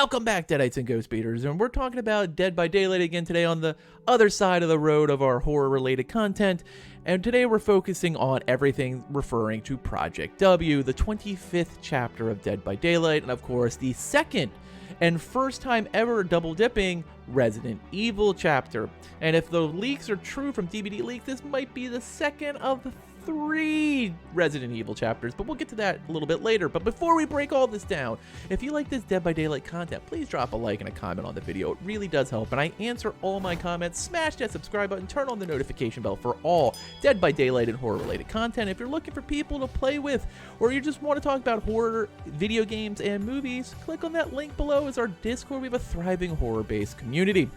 Welcome back, Deadites and Ghost Beaters, and we're talking about Dead by Daylight again today on the other side of the road of our horror-related content, and today we're focusing on everything referring to Project W, the 25th chapter of Dead by Daylight, and of course, the second and first time ever double-dipping Resident Evil chapter. And if the leaks are true from DVD Leaks, this might be the second of the 3 Resident Evil chapters, but we'll get to that a little bit later. But before we break all this down, if you like this Dead by Daylight content, please drop a like and a comment on the video. It really does help, and I answer all my comments. Smash that subscribe button, turn on the notification bell for all Dead by Daylight and horror-related content. If you're looking for people to play with, or you just want to talk about horror, video games, and movies, click on that link below as our Discord. We have a thriving horror-based community.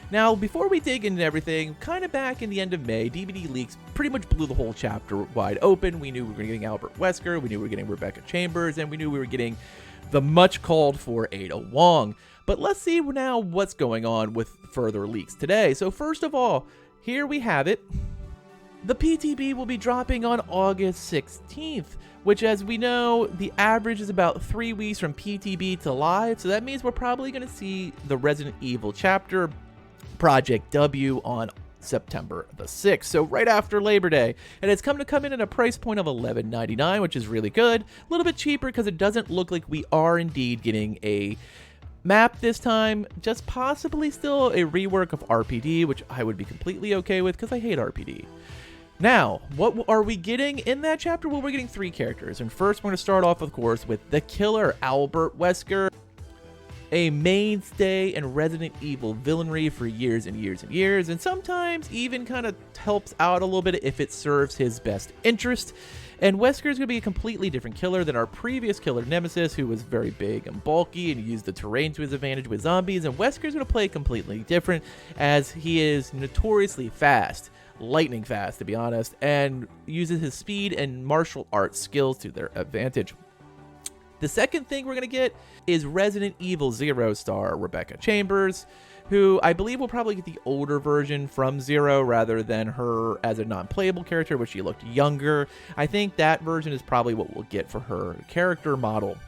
Now, before we dig into everything, kind of back in the end of May, DVD Leaks pretty much blew the whole chapter wide open. We knew we were getting Albert Wesker, we knew we were getting Rebecca Chambers, and we knew we were getting the much called for Ada Wong. But let's see now what's going on with further leaks today. So first of all, here we have it. The PTB will be dropping on August 16th, which, as we know, the average is about 3 weeks from PTB to live. So that means we're probably going to see the Resident Evil chapter Project W on September the 6th, so right after Labor Day, and it's come in at a price point of $11.99, which is really good. A little bit cheaper because it doesn't look like we are indeed getting a map this time, just possibly still a rework of RPD, which I would be completely okay with because I hate RPD. Now, what are we getting in that chapter? Well, we're getting 3 characters, and first we're going to start off, of course, with the killer, Albert Wesker, a mainstay in Resident Evil villainry for years and years and years, and sometimes even kind of helps out a little bit if it serves his best interest. And Wesker is going to be a completely different killer than our previous killer Nemesis, who was very big and bulky and used the terrain to his advantage with zombies. And Wesker is going to play completely different, as he is notoriously fast, lightning fast to be honest, and uses his speed and martial arts skills to their advantage. The second thing we're going to get is Resident Evil 0 star Rebecca Chambers, who I believe will probably get the older version from 0 rather than her as a non-playable character, which she looked younger. I think that version is probably what we'll get for her character model.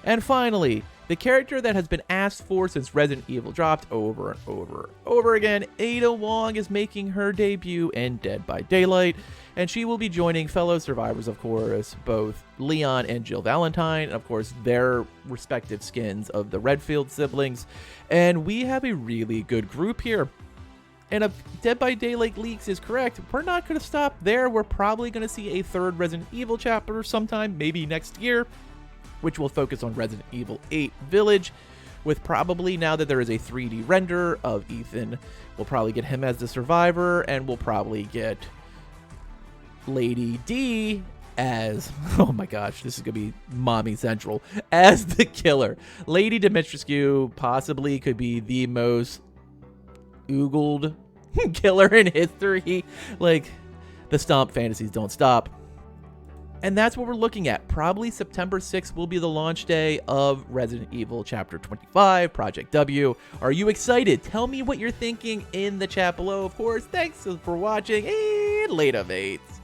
And finally, the character that has been asked for since Resident Evil dropped over and over again, Ada Wong is making her debut in Dead by Daylight, and she will be joining fellow survivors, of course, both Leon and Jill Valentine, and of course their respective skins of the Redfield siblings. And we have a really good group here. And if Dead by Daylight Leaks is correct, we're not going to stop there. We're probably going to see a 3rd Resident Evil chapter sometime, maybe next year, which will focus on Resident Evil 8 Village, with probably, now that there is a 3D render of Ethan, we'll probably get him as the survivor, and we'll probably get Lady D as, oh my gosh, this is going to be Mommy Central, as the killer. Lady Dimitrescu possibly could be the most oogled killer in history. Like, the Stomp fantasies don't stop. And that's what we're looking at. Probably September 6th will be the launch day of Resident Evil Chapter 25, Project W. Are you excited? Tell me what you're thinking in the chat below. Of course, thanks for watching, and later, mates.